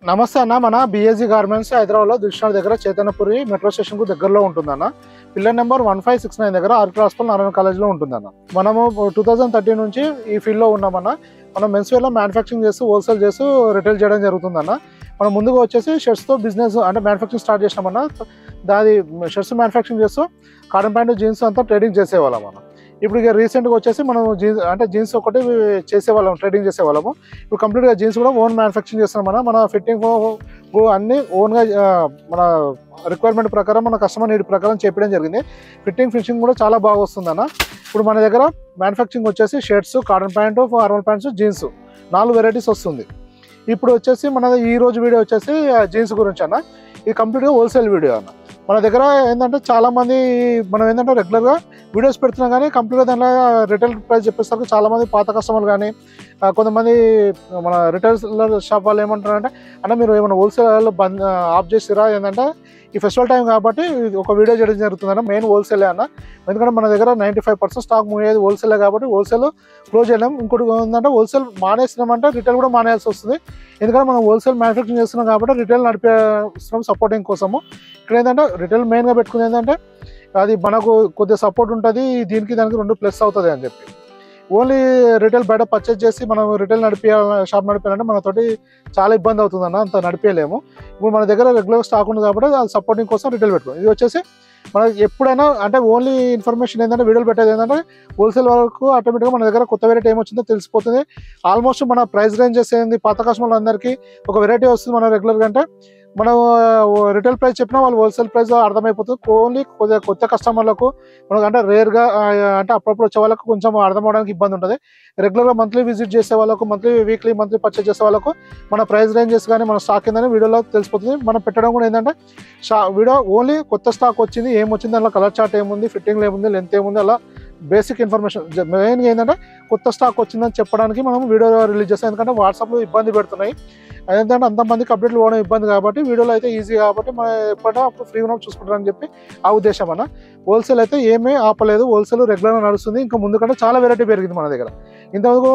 నమస్తే అన్న. మన బిఎస్జీ గార్మెంట్స్ హైదరాబాద్లో దిల్షాద్ దగ్గర చైతన్యపురి మెట్రో స్టేషన్కు దగ్గరలో ఉంటుందన్న. పిల్లర్ నెంబర్ 1569 దగ్గర ఆర్కే హాస్పిటల్ నారాయణ కాలేజ్లో ఉంటుందన్న. మనము 2013 నుంచి ఈ ఫీల్డ్లో ఉన్నామన్న. మనం మెన్స్వేర్లో మ్యానుఫ్యాక్చరింగ్ చేస్తూ హోల్సేల్ చేస్తూ రిటైల్ చేయడం జరుగుతుందన్న. మనం ముందుగా వచ్చేసి షర్ట్స్తో బిజినెస్ అంటే మ్యానుఫ్యాక్చరింగ్ స్టార్ట్ చేసినామన్న. దాది షర్ట్స్ మ్యానుఫ్యాక్చరింగ్ చేస్తూ కాటన్ ప్యాంటు జీన్స్ అంతా ట్రేడింగ్ చేసేవాళ్ళం అన్న. ఇప్పుడు ఇక రీసెంట్గా వచ్చేసి మనం జీన్స్ ఒకటి చేసేవాళ్ళం, ట్రేడింగ్ చేసేవాళ్ళము. ఇప్పుడు కంప్లీట్గా జీన్స్ కూడా ఓన్ మ్యానుఫ్యాక్చరింగ్ చేస్తున్నాం. మన ఫిట్టింగ్ అన్నీ ఓన్గా మన రిక్వైర్మెంట్ ప్రకారం మన కస్టమర్ నీడ్ ప్రకారం చెప్పడం జరిగింది. ఫినిషింగ్ కూడా చాలా బాగా వస్తుందన్న. ఇప్పుడు మన దగ్గర మ్యానుఫ్యాక్చరింగ్ వచ్చేసి shirts, cotton pant, formal pants, jeans 4 varieties వస్తుంది. ఇప్పుడు వచ్చేసి మన ఈ రోజు వీడియో వచ్చేసి జీన్స్ గురించి అన్న. ఇది కంప్లీట్గా హోల్సేల్ వీడియో అన్న. మన దగ్గర ఏంటంటే చాలామంది మనం ఏంటంటే రెగ్యులర్గా వీడియోస్ పెడుతున్నాం, కానీ కంప్లీట్గా దాంట్లో రిటైల్ ప్రైస్ చెప్పేసరికి చాలామంది పాత కస్టమర్లు కానీ కొంతమంది మన రిటైల్ షాప్ వాళ్ళు ఏమంటారంటే, అంటే మీరు ఏమైనా హోల్సేల్ ఆఫ్ చేసిరా, ఏంటంటే ఈ ఫెస్టివల్ టైం కాబట్టి ఒక వీడియో చేయడం జరుగుతుందన్న. మెయిన్ హోల్సేలే అన్న. ఎందుకంటే మన దగ్గర 95% స్టాక్ మూవ్ అయ్యేది హోల్సేలే కాబట్టి హోల్సేల్ క్లోజ్ చేయలేం. ఇంకోటి ఏంటంటే హోల్సేల్ మానేసినామంటే రిటైల్ కూడా మానేయాల్సి వస్తుంది. ఎందుకంటే మనం హోల్సేల్ మ్యానుఫ్యాక్చరింగ్ చేస్తున్నాం కాబట్టి రిటైల్ నడిపేస్తున్నాం సపోర్టింగ్ కోసము. ఇక్కడ ఏంటంటే రిటైల్ మెయిన్గా పెట్టుకుని ఏంటంటే అది మనకు కొద్దిగా సపోర్ట్ ఉంటుంది, దానికి 2 ప్లస్ అవుతుంది అని చెప్పి. ఓన్లీ రిటైల్ బయట పర్చేజ్ చేసి మనం రిటైల్ షాప్ నడిపేయాలంటే మనతోటి చాలా ఇబ్బంది అవుతుంది అన్న, అంత నడిపేయలేము. ఇప్పుడు మన దగ్గర రెగ్యులర్ స్టాక్ ఉంది కాబట్టి అది సపోర్టింగ్ కోసం రిటైల్ పెట్టుకోం. ఇది వచ్చేసి మనకి ఎప్పుడైనా అంటే ఓన్లీ ఇన్ఫర్మేషన్ ఏంటంటే వీడియోలు పెట్టేది ఏంటంటే హోల్సేల్ వరకు ఆటోమేటిక్గా మన దగ్గర కొత్త వెరైటీ ఏమొచ్చిందో తెలిసిపోతుంది. ఆల్మోస్ట్ మన ప్రైస్ రేంజెస్ ఏంది, పాత కస్టమర్లు అందరికీ ఒక వెరైటీ వస్తుంది మన రెగ్యులర్గా. అంటే మనం రిటైల్ ప్రైస్ చెప్పినా వాళ్ళు హోల్సేల్ ప్రైస్ అర్థమైపోతుంది. ఓన్లీ కొత్త కస్టమర్లకు మనకు అంటే రేర్గా అంటే అప్పుడప్పుడు వచ్చే వాళ్ళకు కొంచెం అర్థం అవడానికి ఇబ్బంది ఉంటుంది. రెగ్యులర్గా మంత్లీ విజిట్ చేసే వాళ్ళకు, మంత్లీ పర్చేజ్ చేసే వాళ్ళకు మన ప్రైస్ రేంజెస్ కానీ మన స్టాక్ ఏందని వీడియోలో తెలిసిపోతుంది. మనం పెట్టడం కూడా ఏంటంటే వీడియో ఓన్లీ కొత్త స్టాక్ వచ్చింది, ఏమొచ్చింది, అలా కలర్ చార్ట్ ఏముంది, ఫిట్టింగ్లో ఏముంది, లెంత్ ఏముంది, అలా బేసిక్ ఇన్ఫర్మేషన్. మెయిన్గా ఏంటంటే కొత్త స్టాక్ వచ్చిందని చెప్పడానికి మనం వీడియో రిలీజ్ చేస్తాం. ఎందుకంటే వాట్సాప్లో ఇబ్బంది పెడుతున్నాయి, ఏంటంటే అంతమందికి అప్డేట్లు పోవడం ఇబ్బంది కాబట్టి వీడియోలో అయితే ఈజీ కాబట్టి మనం ఎప్పుడైనా అప్పుడు ఫ్రీ ఉన్నప్పుడు చూసుకుంటారని చెప్పి ఆ ఉద్దేశం అన్న. హోల్సేల్ అయితే ఏమీ ఆపలేదు, హోల్సేల్ రెగ్యులర్గా నడుస్తుంది. ఇంకా ముందు కంటే చాలా వెరైటీ పెరిగింది మన దగ్గర. ఇంతవరకు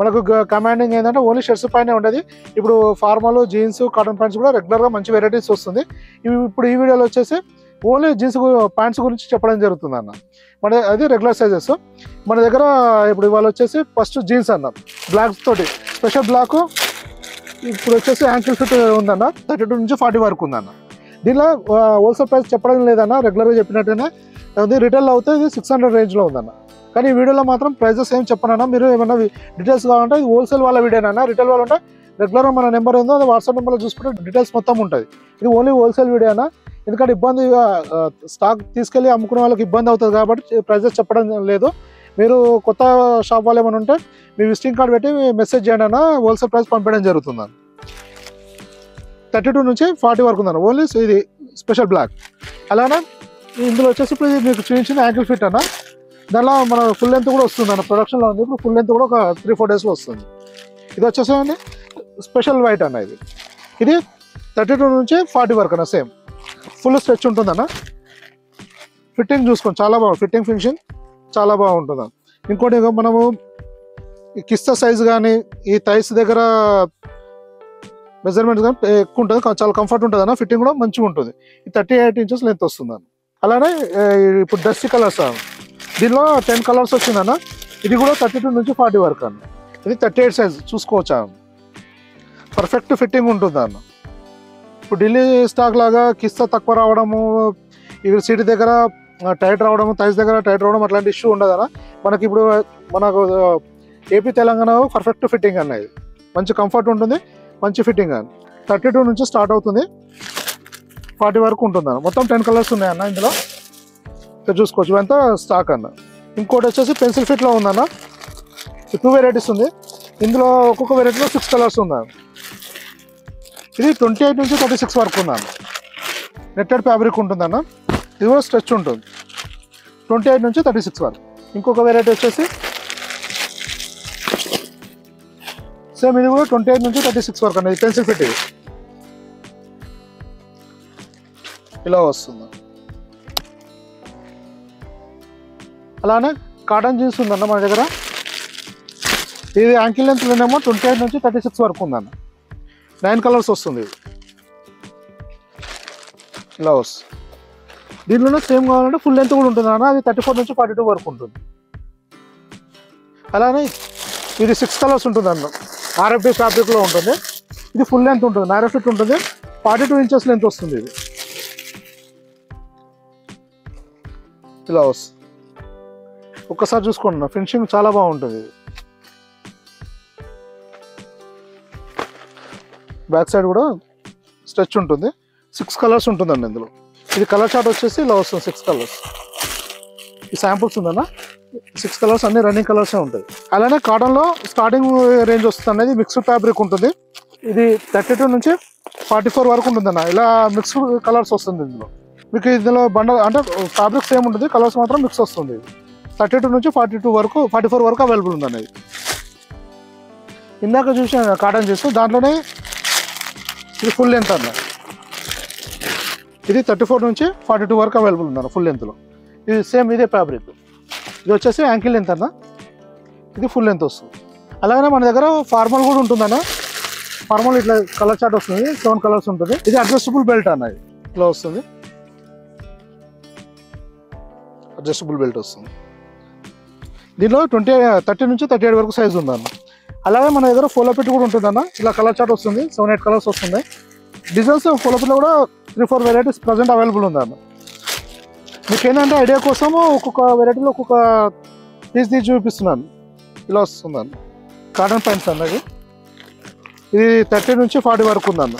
మనకు కమాండింగ్ ఏంటంటే ఓన్లీ షర్ట్స్ పైనే ఉండేది. ఇప్పుడు ఫార్మల్, జీన్స్, కాటన్ ప్యాంట్స్ కూడా రెగ్యులర్గా మంచి వెరైటీస్ వస్తుంది. ఇప్పుడు ఈ వీడియోలో వచ్చేసి ఓన్లీ జీన్స్ ప్యాంట్స్ గురించి చెప్పడం జరుగుతుంది అన్న. అది రెగ్యులర్ సైజెస్ మన దగ్గర. ఇప్పుడు ఇవాళ వచ్చేసి ఫస్ట్ జీన్స్ అన్న, బ్లాక్ తోటి స్పెషల్ బ్లాక్. ఇప్పుడు వచ్చేసి యాంకిల్ ఫిట్ ఉందన్న, 32 నుంచి 40 వరకు ఉందన్న. దీనిలో హోల్సేల్ ప్రైస్ చెప్పడం లేదన్న, రెగ్యులర్గా చెప్పినట్టుగానే ఉంది. రిటైల్ అయితే ఇది 600 రేంజ్లో ఉందన్న. కానీ ఈ వీడియోలో మాత్రం ప్రైజెస్ ఏం చెప్పనన్నా. మీరు ఏమన్నా డీటెయిల్స్ కావాలంటే ఇది హోల్సేల్ వాళ్ళ వీడియోనన్నా. రిటైల్ వాళ్ళు అంటే రెగ్యులర్గా మన నెంబర్ ఏందో అది వాట్సాప్ నెంబర్లో చూసుకుంటే డీటెయిల్స్ మొత్తం ఉంటుంది. ఇది ఓన్లీ హోల్సేల్ వీడియో అన్న. ఎందుకంటే ఇబ్బందిగా స్టాక్ తీసుకెళ్ళి అమ్ముకునే వాళ్ళకి ఇబ్బంది అవుతుంది కాబట్టి ప్రైజెస్ చెప్పడం లేదు. మీరు కొత్త షాప్ వాళ్ళు ఏమైనా ఉంటే మీ విజిటింగ్ కార్డ్ పెట్టి మెసేజ్ చేయండి అన్న, హోల్సేల్ ప్రైస్ పంపించడం జరుగుతుందని. 32 నుంచి 40 వరకు ఉందన్న. ఓన్లీ ఇది స్పెషల్ బ్లాక్. అలానే ఇందులో వచ్చేసి ఇప్పుడు ఇది మీకు చిన్న యాంకిల్ ఫిట్ అన్న. దానిలో మన ఫుల్ లెంత్ కూడా వస్తుంది అన్న, ప్రొడక్షన్లో ఉంది. ఇప్పుడు ఫుల్ లెంత్ కూడా ఒక 3-4 డేస్లో వస్తుంది. ఇది వచ్చేసి స్పెషల్ వైట్ అన్న. ఇది 32 నుంచి 40 వరకు అన్న. సేమ్ ఫుల్ స్ట్రెచ్ ఉంటుందన్న. ఫిట్టింగ్ చూసుకోండి, చాలా బాగుంది. ఫిట్టింగ్ ఫినిషింగ్ చాలా బాగుంటుంది. ఇంకోటి మనము ఈ కిస్తా సైజు కానీ ఈ థైస్ దగ్గర మెజర్మెంట్స్ కానీ ఎక్కువ ఉంటుంది, చాలా కంఫర్ట్ ఉంటుంది అన్న. ఫిట్టింగ్ కూడా మంచిగా ఉంటుంది. ఈ 38 ఇంచెస్ లెంత్ వస్తుంది అన్న. అలానే ఇప్పుడు డస్టీ కలర్స్ దీనిలో 10 కలర్స్ వచ్చిందన్న. ఇది కూడా 32 నుంచి 40 వరకు అన్న. ఇది 38 సైజ్ చూసుకోవచ్చా, పర్ఫెక్ట్ ఫిట్టింగ్ ఉంటుంది అన్న. ఇప్పుడు ఢిల్లీ స్టాక్ లాగా కిస్తా తక్కువ రావడము, ఇవి సీట్ దగ్గర టైట్ రావడము, థైస్ దగ్గర టైట్ రావడం అట్లాంటి ఇష్యూ ఉండదు అన్న. మనకి ఇప్పుడు మనకు ఏపీ తెలంగాణ పర్ఫెక్ట్ ఫిట్టింగ్ అన్న. ఇది మంచి కంఫర్ట్ ఉంటుంది, మంచి ఫిట్టింగ్ అన్న. 32 నుంచి స్టార్ట్ అవుతుంది, 40 వరకు ఉంటుంది అన్న. మొత్తం 10 కలర్స్ ఉన్నాయన్న ఇందులో, చూసుకోవచ్చు. ఇవంతా స్టాక్ అన్న. ఇంకోటి వచ్చేసి పెన్సిల్ ఫిట్లో ఉందన్న. 2 వెరైటీస్ ఉంది. ఇందులో ఒక్కొక్క వెరైటీలో 6 కలర్స్ ఉందన్న. ఇది 28 నుంచి 36 వరకు ఉందన్న. నెట్టెడ్ ఫ్యాబ్రిక్ ఉంటుందన్న. ఇది కూడా స్ట్రెచ్ ఉంటుంది. 28 నుంచి 36 వరకు. ఇంకొక వెరైటీ వచ్చేసి సేమ్, ఇది కూడా 28 నుంచి 36 వరకు అన్నది. పెన్సిల్ ఫిట్ ఇది ఇలా వస్తుంది. అలానే కాటన్ జీన్స్ ఉందన్న మన దగ్గర. ఇది యాంకిల్ లెంత్లోనేమో 28 నుంచి 36 వరకు ఉందన్న. 9 కలర్స్ వస్తుంది ఇలా వస్తుంది. దీంట్లోనే సేమ్ కావాలంటే ఫుల్ లెంత్ కూడా ఉంటుంది అన్న, అది 34 నుంచి 42 వరకు ఉంటుంది. అలానే ఇది 6 కలర్స్ ఉంటుంది అన్న, RFD ఫ్యాబ్రిక్లో ఉంటుంది. ఇది ఫుల్ లెంత్ ఉంటుంది, నారో ఫిట్ ఉంటుంది, 42 ఇంచెస్ లెంత్ వస్తుంది. ఇది ఇలా వస్తుంది. ఒక్కసారి చూసుకోండి, ఫినిషింగ్ చాలా బాగుంటుంది. ఇది బ్యాక్ సైడ్ కూడా స్ట్రెచ్ ఉంటుంది. 6 కలర్స్ ఉంటుందండి ఇందులో. ఇది కలర్ చార్ట్ వచ్చేసి ఇలా వస్తుంది, 6 కలర్స్. ఈ శాంపుల్స్ ఉందన్న, 6 కలర్స్ అన్ని రన్నింగ్ కలర్సే ఉంటాయి. అలానే కాటన్లో స్టార్టింగ్ రేంజ్ వస్తుంది అనేది మిక్స్డ్ ఫ్యాబ్రిక్ ఉంటుంది. ఇది 32 నుంచి 44 వరకు ఉంటుందన్న. ఇలా మిక్స్డ్ కలర్స్ వస్తుంది ఇందులో. మీకు ఇందులో బండల్ అంటే ఫ్యాబ్రిక్ సేమ్ ఉంటుంది, కలర్స్ మాత్రం మిక్స్ వస్తుంది. 32 నుంచి 44 వరకు అవైలబుల్ ఉందండి. ఇది ఇందాక చూసిన కాటన్ చూసి దాంట్లోనే ఇది ఫుల్ లెంత్ అన్న. ఇది 34 నుంచి 42 వరకు అవైలబుల్ ఉందన్న ఫుల్ లెంత్లో. ఇది సేమ్ ఇదే ఫ్యాబ్రిక్. ఇది వచ్చేసి యాంకిల్ లెంత్ అన్న, ఇది ఫుల్ లెంత్ వస్తుంది. అలాగే మన దగ్గర ఫార్మల్ కూడా ఉంటుందన్న. ఫార్మల్ ఇట్లా కలర్ చార్ట్ వస్తుంది, 7 కలర్స్ ఉంటుంది. ఇది అడ్జస్టబుల్ బెల్ట్ అన్న, ఇది ఇట్లా వస్తుంది, అడ్జస్టబుల్ బెల్ట్ వస్తుంది. దీనిలో 30 నుంచి 38 వరకు సైజు ఉందన్న. అలాగే మన దగ్గర ఫోలో పెట్టి కూడా ఉంటుందన్న. ఇలా కలర్ చార్ట్ వస్తుంది, 7-8 కలర్స్ వస్తుంది. డిజైన్స్ ఫోలో పెట్లో కూడా 3-4 వెరైటీస్ ప్రజెంట్ అవైలబుల్ ఉందన్న. మీకు ఏంటంటే ఐడియా కోసము ఒక్కొక్క వెరైటీలో ఒక్కొక్క పీస్ తీసి చూపిస్తున్నాను. ఇలా వస్తుందన్న కాటన్ ప్యాంట్స్ అన్నది. ఇది 30 నుంచి 40 వరకు ఉందన్న.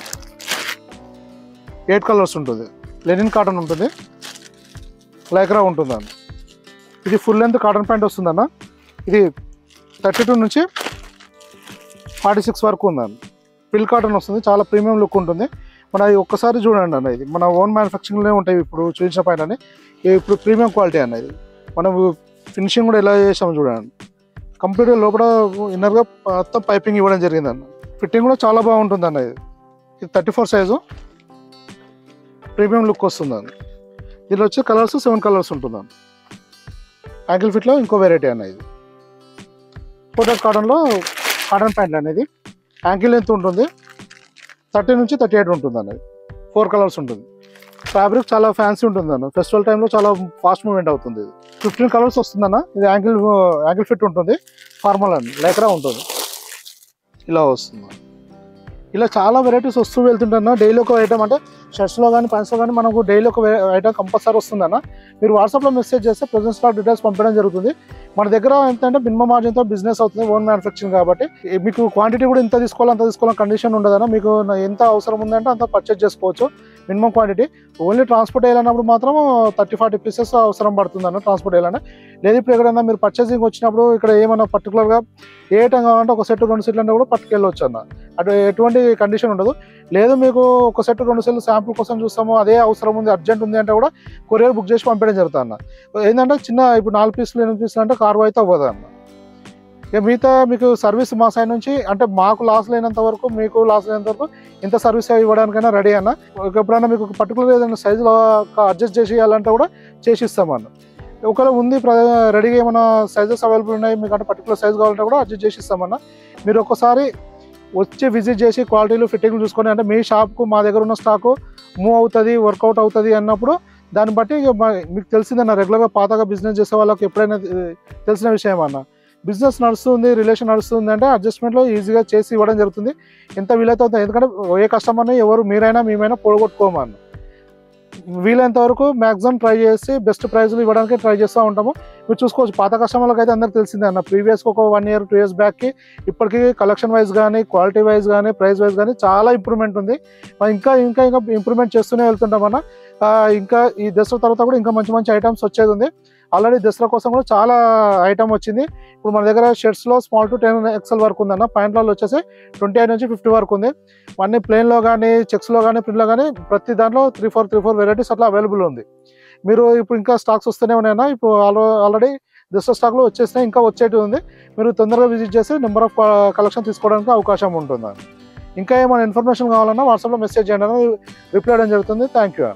8 కలర్స్ ఉంటుంది. లెనిన్ కాటన్ ఉంటుంది, లైక్రా ఉంటుందన్న. ఇది ఫుల్ లెంత్ కాటన్ ప్యాంట్ వస్తుందన్న. ఇది 32 నుంచి 46 వరకు ఉందన్న. పిల్ కాటన్ వస్తుంది, చాలా ప్రీమియం లుక్ ఉంటుంది. మన ఒక్కసారి చూడండి అన్న, ఇది మన ఓన్ మ్యానుఫ్యాక్చరింగ్లో ఉంటాయి. ఇప్పుడు చూపించిన పైన ఇప్పుడు ప్రీమియం క్వాలిటీ అన్నది. మనం ఫినిషింగ్ కూడా ఎలా చేసాము చూడండి. కంప్లీట్గా లోపల ఇన్నర్గా మొత్తం పైపింగ్ ఇవ్వడం జరిగింది అన్న. ఫిట్టింగ్ కూడా చాలా బాగుంటుంది అన్న. ఇది 34 సైజు, ప్రీమియం లుక్ వస్తుంది అన్న. దీనిలో వచ్చి కలర్స్ 7 కలర్స్ ఉంటుంది అన్న. యాంకిల్ ఫిట్లో ఇంకో వెరైటీ అన్న. ఇది కోటెడ్ కాటన్లో కాటన్ ప్యాంట్ అనేది యాంకిల్ లెంత్ ఉంటుంది, 30 నుంచి 38 ఉంటుంది అన్నది. 4 కలర్స్ ఉంటుంది. ఫ్యాబ్రిక్ చాలా ఫ్యాన్సీ ఉంటుంది అన్న. ఫెస్టివల్ టైంలో చాలా ఫాస్ట్ మూవ్మెంట్ అవుతుంది. ఇది 15 కలర్స్ వస్తుందన్న. ఇది యాంకిల్ ఫిట్ ఉంటుంది, ఫార్మల్ అండి, లైక్రా ఉంటుంది. ఇలా వస్తుంది. ఇలా చాలా వెరైటీస్ వస్తూ వెళ్తుంటన్నా. డైలీ ఒక ఐటమ్ అంటే షర్ట్స్లో కానీ ప్యాంట్స్లో కానీ మనకు డైలీ ఒక ఐటమ్ కంపల్సరీ వస్తుందన్న. మీరు వాట్సాప్లో మెసేజ్ చేస్తే ప్రెజెంట్ స్టాక్ డీటెయిల్స్ పంపడం జరుగుతుంది. మన దగ్గర ఏంటంటే మినిమం మార్జిన్తో బిజినెస్ అవుతుంది, ఓన్ మ్యానుఫ్యాక్చరింగ్ కాబట్టి. మీకు క్వాంటిటీ కూడా ఇంత తీసుకోవాలి అంత తీసుకోవాలని కండిషన్ ఉండదన్న. మీకు ఎంత అవసరం ఉందంటే అంత పర్చేజ్ చేసుకోవచ్చు, మినిమం క్వాంటిటీ. ఓన్లీ ట్రాన్స్పోర్ట్ వేయాలన్నప్పుడు మాత్రం 30-40 పీసెస్ అవసరం పడుతుంది అన్న ట్రాన్స్పోర్ట్ వేయాలని. లేదు ఇప్పుడు ఎక్కడైనా మీరు పర్చేసింగ్ వచ్చినప్పుడు ఇక్కడ ఏమన్నా పర్టికులర్గా ఏ ఐటమ్ కావాలంటే ఒక సెట్ 2 సెట్లు అంటే కూడా పట్టుకెళ్ళవచ్చు అన్న. అటు ఎటువంటి కండిషన్ ఉండదు. లేదు మీకు ఒక సెట్ 2 సెట్లు శాంపుల్ కోసం చూస్తాము, అదే అవసరం ఉంది, అర్జెంట్ ఉంది అంటే కూడా కొరియర్ బుక్ చేసి పంపించడం జరుగుతుంది అన్న. ఏంటంటే చిన్న ఇప్పుడు 4 పీసులు 8 పీసులు అంటే కార్గో అయితే అవ్వదు అన్న. ఇక మిగతా మీకు సర్వీస్ మా సైడ్ నుంచి అంటే మాకు లాస్ లేనంత వరకు, మీకు లాస్ లేనంత వరకు ఇంత సర్వీస్ ఇవ్వడానికైనా రెడీ అన్న. ఎప్పుడైనా మీకు పర్టికులర్ ఏదైనా సైజులో అడ్జస్ట్ చేసి ఇవ్వాలంటే కూడా చేసి ఇస్తామన్న. ఒకవేళ ఉంది రెడీగా ఏమైనా సైజెస్ అవైలబుల్ ఉన్నాయి మీకు అంటే పర్టికులర్ సైజ్ కావాలంటే కూడా అడ్జస్ట్ చేసి ఇస్తామన్న. మీరు ఒక్కసారి వచ్చి విజిట్ చేసి క్వాలిటీలు ఫిట్టింగ్లు చూసుకొని అంటే మీ షాప్కు మా దగ్గర ఉన్న స్టాకు మూవ్ అవుతుంది, వర్కౌట్ అవుతుంది అన్నప్పుడు దాన్ని బట్టి మీకు తెలిసిందన్న. రెగ్యులర్గా పాతగా బిజినెస్ చేసే వాళ్ళకి ఎప్పుడైనా తెలిసిన విషయం అన్న. బిజినెస్ నడుస్తుంది, రిలేషన్ నడుస్తుంది అంటే అడ్జస్ట్మెంట్లో ఈజీగా చేసి ఇవ్వడం జరుగుతుంది, ఎంత వీలైతే అవుతుంది. ఎందుకంటే ఏ కస్టమర్ని ఎవరు మీరైనా మేమైనా పోగొట్టుకోమన్న. వీలైనంత వరకు మ్యాక్సిమం ట్రై చేసి బెస్ట్ ప్రైజ్లు ఇవ్వడానికి ట్రై చేస్తూ ఉంటాము. మీరు చూసుకోవచ్చు పాత కస్టమర్లకు అయితే అందరికి తెలిసిందే అన్న. ప్రీవియస్గా ఒక 1 year 2 years బ్యాక్కి ఇప్పటికీ కలెక్షన్ వైజ్ కానీ క్వాలిటీ వైజ్ కానీ ప్రైస్ వైజ్ కానీ చాలా ఇంప్రూవ్మెంట్ ఉంది. ఇంకా ఇంకా ఇంకా ఇంప్రూవ్మెంట్ చేస్తూనే వెళ్తుంటామన్న. ఇంకా ఈ దసరా తర్వాత కూడా ఇంకా మంచి మంచి ఐటమ్స్ వచ్చేది ఉంది. ఆల్రెడీ దసరా కోసం కూడా చాలా ఐటమ్ వచ్చింది. ఇప్పుడు మన దగ్గర షర్ట్స్లో స్మాల్ టు 10 XL వరకు ఉందన్న. ప్యాంట్లలో వచ్చేసి 28 నుంచి 50 వరకు ఉంది. అన్ని ప్లెయిన్లో కానీ చెక్స్లో కానీ ప్రింట్లో కానీ ప్రతి దాంట్లో 3-4 వెరైటీస్ అట్లా అవైలబుల్ ఉంది. మీరు ఇప్పుడు ఇంకా స్టాక్స్ వస్తూనే ఉన్నాయన్న. ఇప్పుడు ఆల్రెడీ దసరా స్టాక్లో వచ్చేసినాయి, ఇంకా వచ్చేటి ఉంది. మీరు తొందరగా విజిట్ చేసి నెంబర్ ఆఫ్ కలెక్షన్ తీసుకోవడానికి అవకాశం ఉంటుంది. ఇంకా ఏమైనా ఇన్ఫర్మేషన్ కావాలన్నా వాట్సాప్లో మెసేజ్ చేయండి, రిప్లై చేయడం జరుగుతుంది. Thank you.